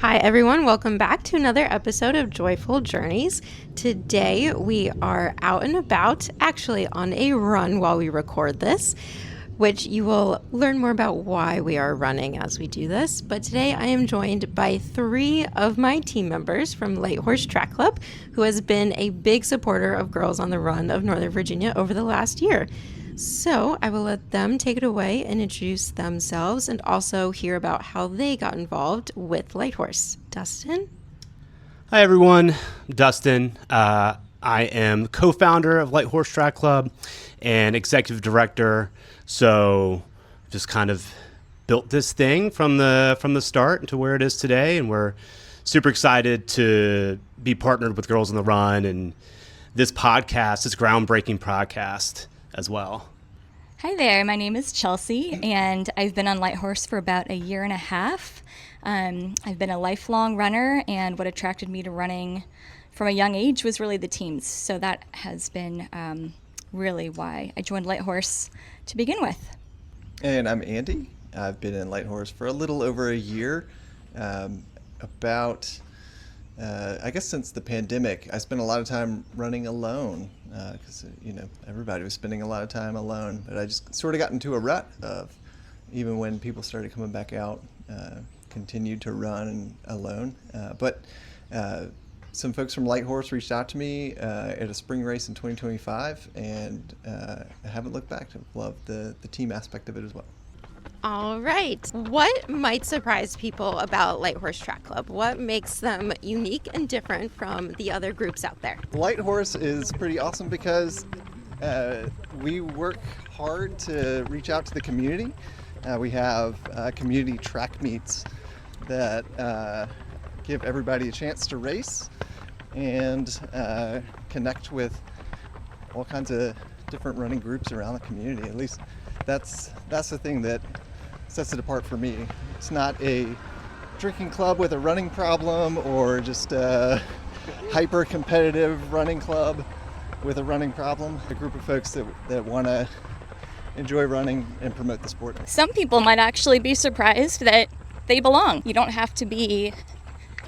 Hi everyone, welcome back to another episode of Joyful Journeys. Today we are out and about, actually on a run while we record this, which you will learn more about why we are running as we do this. But today I am joined by 3 of my team members from Light Horse Track Club, who has been a big supporter of Girls on the Run of Northern Virginia over the last year. So I will let them take it away and introduce themselves and also hear about how they got involved with Light Horse. Dustin? Hi everyone, I'm Dustin. I am co-founder of Light Horse Track Club and executive director. So just kind of built this thing from the start to where it is today, and we're super excited to be partnered with Girls on the Run and this podcast, this groundbreaking podcast as well. Hi there, my name is Chelsea, and I've been on Light Horse for about a year and a half. I've been a lifelong runner, and what attracted me to running from a young age was really the teams. So that has been really why I joined Light Horse to begin with. And I'm Andy. I've been in Light Horse for a little over a year. I guess since the pandemic, I spent a lot of time running alone because, everybody was spending a lot of time alone. But I just sort of got into a rut of, even when people started coming back out, continued to run alone. But some folks from Light Horse reached out to me at a spring race in 2025, and I haven't looked back. I've loved the team aspect of it as well. All right. What might surprise people about Light Horse Track Club? What makes them unique and different from the other groups out there? Light Horse is pretty awesome because we work hard to reach out to the community. We have community track meets that give everybody a chance to race and connect with all kinds of different running groups around the community. At least that's the thing that sets it apart for me. It's not a drinking club with a running problem or just a hyper competitive running club with a running problem. A group of folks that want to enjoy running and promote the sport. Some people might actually be surprised that they belong. You don't have to be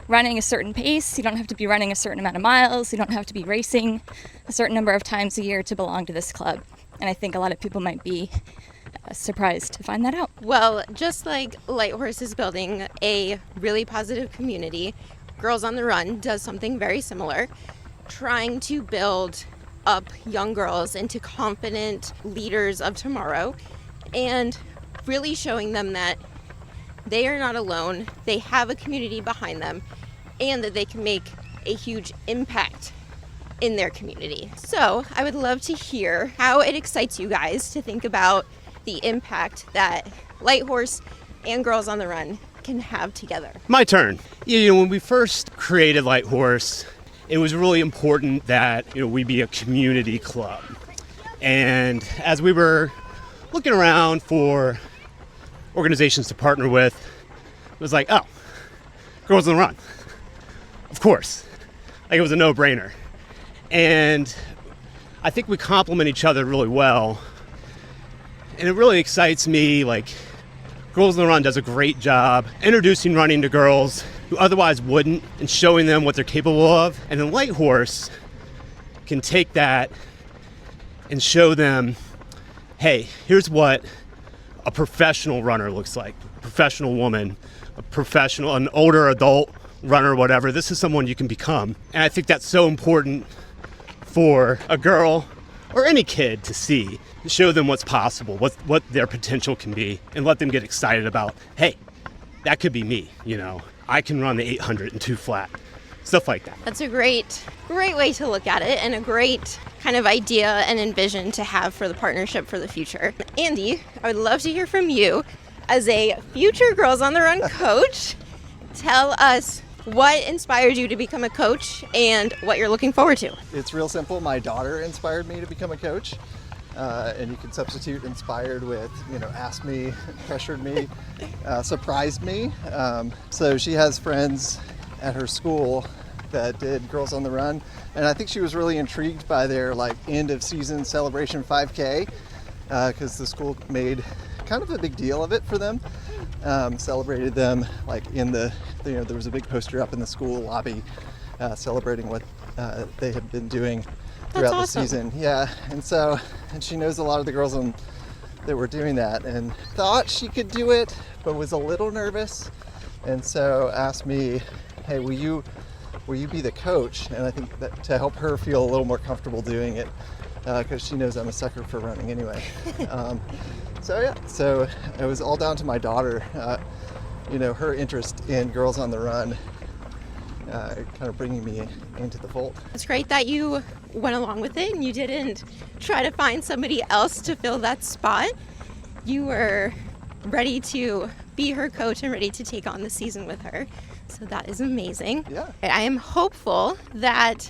running a certain pace, you don't have to be running a certain amount of miles, you don't have to be racing a certain number of times a year to belong to this club. And I think a lot of people might be surprised to find that out. Well, just like Light Horse is building a really positive community, Girls on the Run does something very similar, trying to build up young girls into confident leaders of tomorrow and really showing them that they are not alone, they have a community behind them, and that they can make a huge impact in their community. So I would love to hear how it excites you guys to think about the impact that Light Horse and Girls on the Run can have together. My turn. When we first created Light Horse, it was really important that we be a community club. And as we were looking around for organizations to partner with, it was like, oh, Girls on the Run. Of course. Like, it was a no-brainer. And I think we complement each other really well. And it really excites me, like, Girls on the Run does a great job introducing running to girls who otherwise wouldn't and showing them what they're capable of. And then Light Horse can take that and show them, hey, here's what a professional runner looks like, a professional woman, an older adult runner, whatever. This is someone you can become. And I think that's so important for a girl or any kid to see, to show them what's possible, what their potential can be, and let them get excited about, hey, that could be me, I can run the 800 and 2 flat, stuff like that. That's a great way to look at it, and a great kind of idea and envision to have for the partnership for the future. Andy, I would love to hear from you as a future Girls on the Run coach. Tell us what inspired you to become a coach and what you're looking forward to. It's real simple. My daughter inspired me to become a coach. And you can substitute inspired with, asked me, pressured me, surprised me. So she has friends at her school that did Girls on the Run. And I think she was really intrigued by their end of season celebration 5K because the school made kind of a big deal of it for them. celebrated them like in the, there was a big poster up in the school lobby celebrating what they had been doing throughout the season. Yeah, and she knows a lot of the girls that were doing that and thought she could do it, but was a little nervous, and so asked me, hey, will you be the coach? And I think that to help her feel a little more comfortable doing it, because she knows I'm a sucker for running anyway. So it was all down to my daughter, her interest in Girls on the Run, kind of bringing me into the fold. It's great that you went along with it and you didn't try to find somebody else to fill that spot. You were ready to be her coach and ready to take on the season with her. So that is amazing. Yeah. I am hopeful that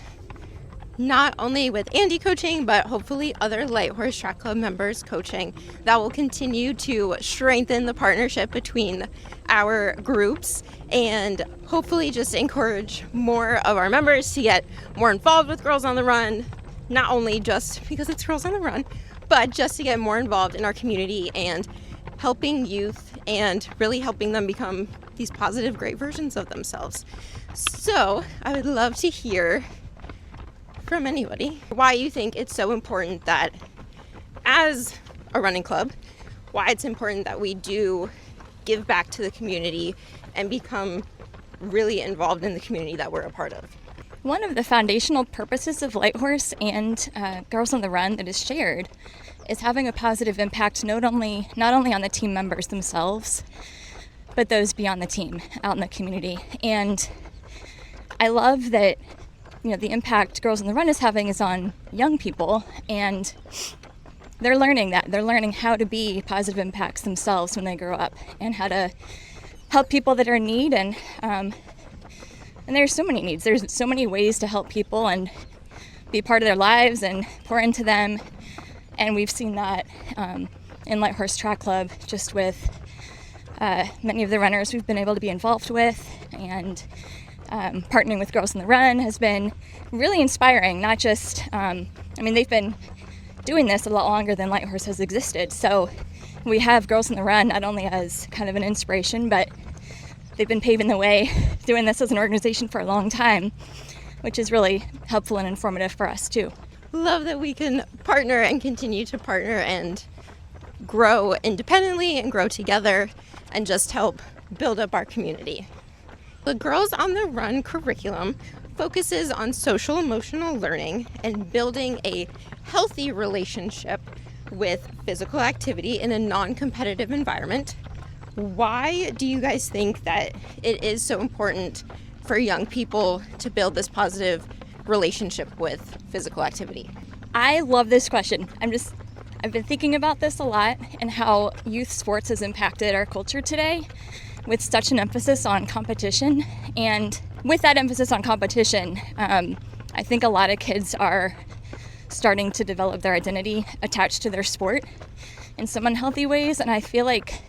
not only with Andy coaching, but hopefully other Light Horse Track Club members coaching, that will continue to strengthen the partnership between our groups and hopefully just encourage more of our members to get more involved with Girls on the Run, not only just because it's Girls on the Run, but just to get more involved in our community and helping youth and really helping them become these positive, great versions of themselves. So I would love to hear from anybody why you think it's so important that as a running club, why it's important that we do give back to the community and become really involved in the community that we're a part of. One of the foundational purposes of Light Horse and Girls on the Run that is shared is having a positive impact not only on the team members themselves, but those beyond the team out in the community. And I love that the impact Girls on the Run is having is on young people, and they're learning that. They're learning how to be positive impacts themselves when they grow up and how to help people that are in need. And there's so many needs. There's so many ways to help people and be part of their lives and pour into them. And we've seen that in Light Horse Track Club, just with many of the runners we've been able to be involved with, and partnering with Girls on the Run has been really inspiring. Not just, they've been doing this a lot longer than Light Horse has existed. So we have Girls on the Run not only as kind of an inspiration, but they've been paving the way, doing this as an organization for a long time, which is really helpful and informative for us too. Love that we can partner and continue to partner and grow independently and grow together and just help build up our community. The Girls on the Run curriculum focuses on social emotional learning and building a healthy relationship with physical activity in a non-competitive environment. Why do you guys think that it is so important for young people to build this positive relationship with physical activity? I love this question. I've been thinking about this a lot and how youth sports has impacted our culture today with such an emphasis on competition. And with that emphasis on competition, I think a lot of kids are starting to develop their identity attached to their sport in some unhealthy ways. And I feel like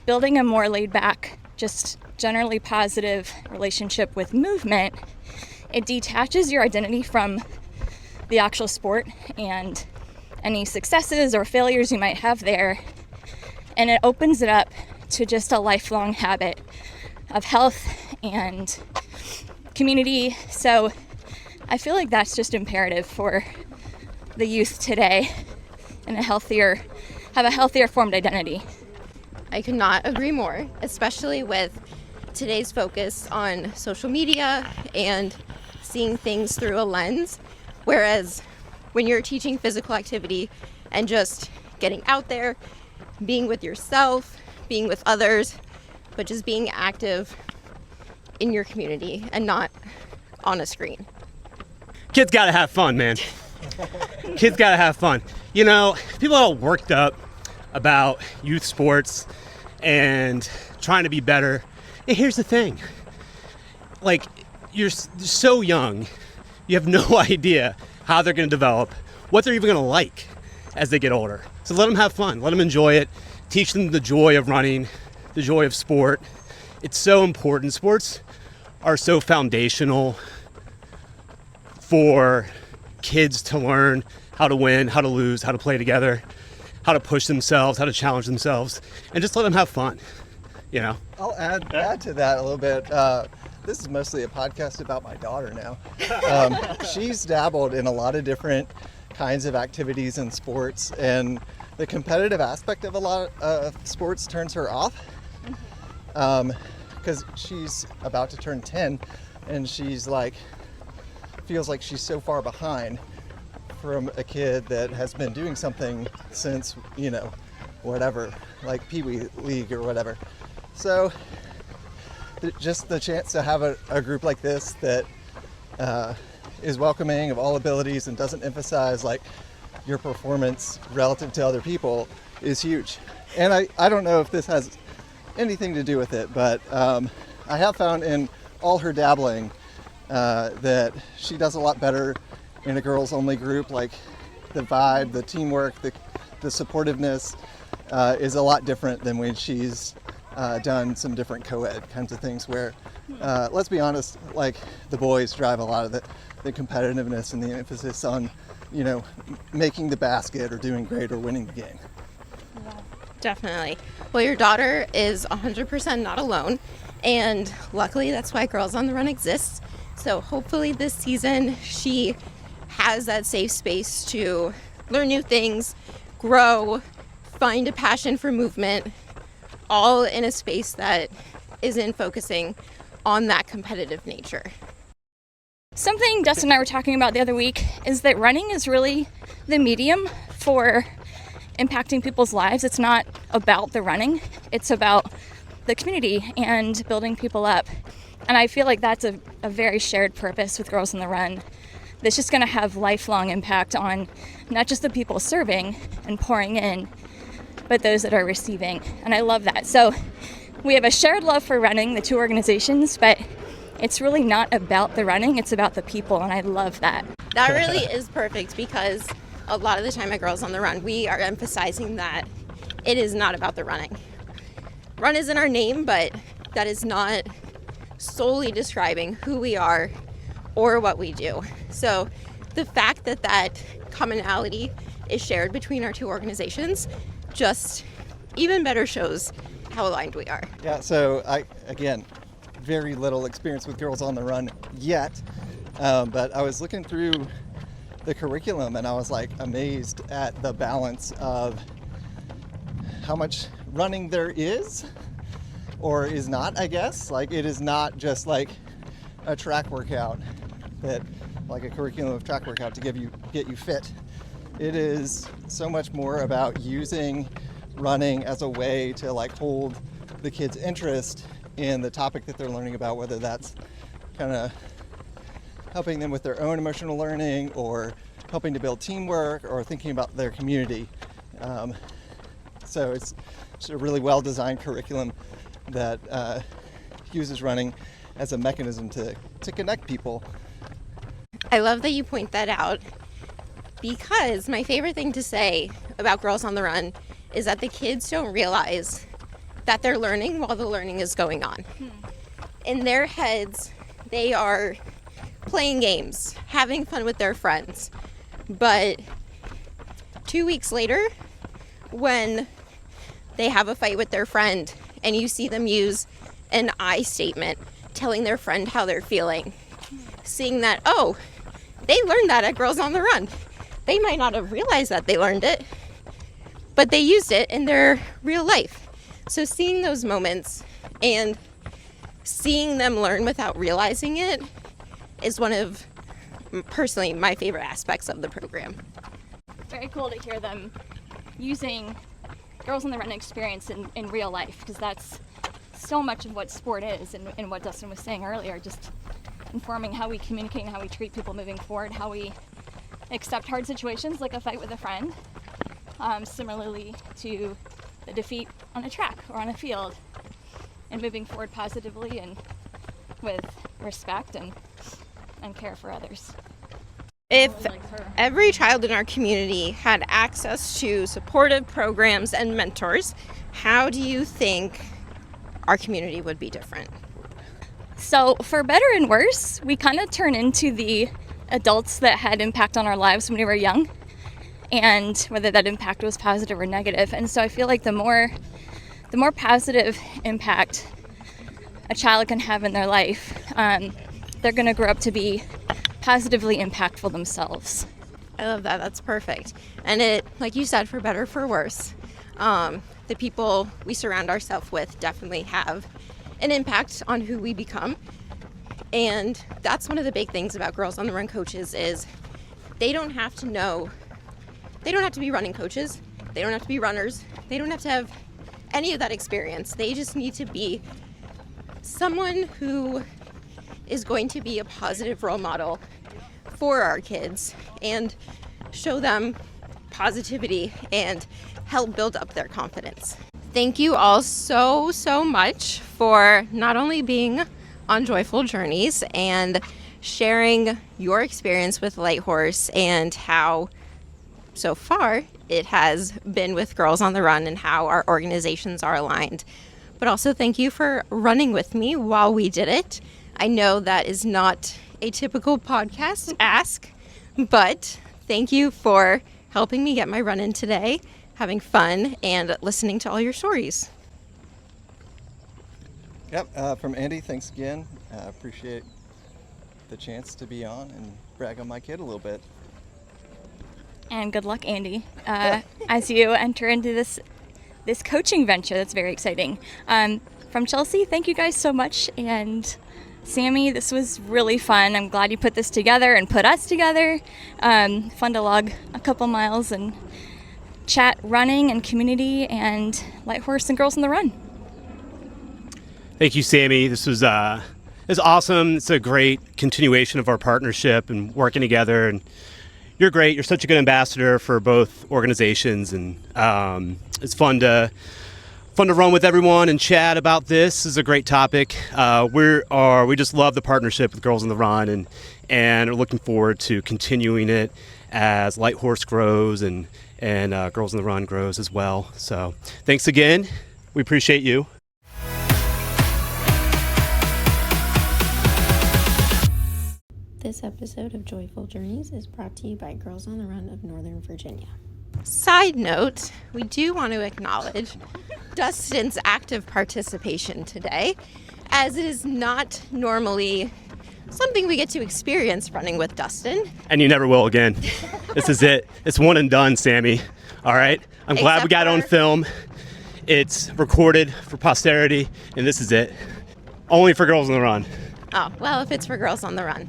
building a more laid back, just generally positive relationship with movement, it detaches your identity from the actual sport and any successes or failures you might have there. And it opens it up to just a lifelong habit of health and community. So I feel like that's just imperative for the youth today and have a healthier formed identity. I could not agree more, especially with today's focus on social media and seeing things through a lens. Whereas when you're teaching physical activity and just getting out there, being with yourself, being with others, but just being active in your community and not on a screen. Kids gotta have fun, man. Kids gotta have fun. People are all worked up about youth sports and trying to be better. And here's the thing. You're so young, you have no idea how they're gonna develop, what they're even gonna like as they get older. So let them have fun, let them enjoy it, teach them the joy of running, the joy of sport. It's so important. Sports are so foundational for kids to learn how to win, how to lose, how to play together. how to push themselves, how to challenge themselves, and just let them have fun, you know. I'll add to that a little bit. This is mostly a podcast about my daughter now. She's dabbled in a lot of different kinds of activities and sports, and the competitive aspect of a lot of sports turns her off, because she's about to turn 10, and she's like, feels like she's so far behind from a kid that has been doing something since, whatever, like Pee Wee League or whatever. So just the chance to have a group like this that is welcoming of all abilities and doesn't emphasize like your performance relative to other people is huge. And I don't know if this has anything to do with it, but I have found in all her dabbling that she does a lot better in a girls only group. Like the vibe, the teamwork, the supportiveness is a lot different than when she's done some different co-ed kinds of things where, let's be honest, like the boys drive a lot of the competitiveness and the emphasis on, making the basket or doing great or winning the game. Definitely. Well, your daughter is 100% not alone, and luckily that's why Girls on the Run exists. So hopefully this season she has that safe space to learn new things, grow, find a passion for movement, all in a space that isn't focusing on that competitive nature. Something Dustin and I were talking about the other week is that running is really the medium for impacting people's lives. It's not about the running, it's about the community and building people up. And I feel like that's a very shared purpose with Girls on the Run that's just going to have lifelong impact on not just the people serving and pouring in, but those that are receiving. And I love that. So we have a shared love for running, the two organizations, but it's really not about the running, it's about the people, and I love that. That really is perfect, because a lot of the time at Girls on the Run, we are emphasizing that it is not about the running. Run is in our name, but that is not solely describing who we are or what we do. So the fact that that commonality is shared between our two organizations just even better shows how aligned we are. Yeah, so again, very little experience with Girls on the Run yet, but I was looking through the curriculum and I was like amazed at the balance of how much running there is or is not, I guess. Like it is not just like a track workout, that like a curriculum of track workout to get you fit. It is so much more about using running as a way to like hold the kids' interest in the topic that they're learning about, whether that's kind of helping them with their own emotional learning or helping to build teamwork or thinking about their community. So it's a really well-designed curriculum that uses running as a mechanism to connect people. I love that you point that out, because my favorite thing to say about Girls on the Run is that the kids don't realize that they're learning while the learning is going on. In their heads, they are playing games, having fun with their friends. But 2 weeks later, when they have a fight with their friend and you see them use an I statement telling their friend how they're feeling, seeing that, oh, they learned that at Girls on the Run. They might not have realized that they learned it, but they used it in their real life. So seeing those moments and seeing them learn without realizing it is one of, personally, my favorite aspects of the program. Very cool to hear them using Girls on the Run experience in real life, because that's so much of what sport is, and what Dustin was saying earlier, just informing how we communicate and how we treat people moving forward, how we accept hard situations like a fight with a friend, similarly to the defeat on a track or on a field, and moving forward positively and with respect and care for others. If every child in our community had access to supportive programs and mentors, how do you think our community would be different? So for better and worse, we kind of turn into the adults that had impact on our lives when we were young. and whether that impact was positive or negative. And so I feel like the more positive impact a child can have in their life, they're going to grow up to be positively impactful themselves. I love that. That's perfect. And it, like you said, for better or for worse, the people we surround ourselves with definitely have an impact on who we become. And that's one of the big things about Girls on the Run coaches is they don't have to be running coaches. They don't have to be runners. They don't have to have any of that experience. They just need to be someone who is going to be a positive role model for our kids and show them positivity and help build up their confidence. Thank you all so much for not only being on Joyful Journeys and sharing your experience with Light Horse and how so far it has been with Girls on the Run and how our organizations are aligned, but also thank you for running with me while we did it. I know that is not a typical podcast ask, but thank you for helping me get my run in today, having fun, and listening to all your stories. Yep, from Andy, thanks again. Appreciate the chance to be on and brag on my kid a little bit. And good luck, Andy, as you enter into this coaching venture. That's very exciting. From Chelsea, thank you guys so much. And Sammy, this was really fun. I'm glad you put this together and put us together. Fun to log a couple miles and chat running and community and Light Horse and Girls on the Run. Thank you, Sammy. This was awesome. It's a great continuation of our partnership and working together. And you're great. You're such a good ambassador for both organizations, and it's fun to run with everyone and chat about this. This is a great topic. We just love the partnership with Girls on the Run, and are looking forward to continuing it as Light Horse grows and Girls on the Run grows as well. So thanks again. We appreciate you. This episode of Joyful Journeys is brought to you by Girls on the Run of Northern Virginia. Side note, we do want to acknowledge Dustin's active participation today, as it is not normally something we get to experience running with Dustin. And you never will again. This is it. It's one and done, Sammy. All right? I'm glad we got it on film. It's recorded for posterity, and this is it. Only for Girls on the Run. Oh, well, if it's for Girls on the Run.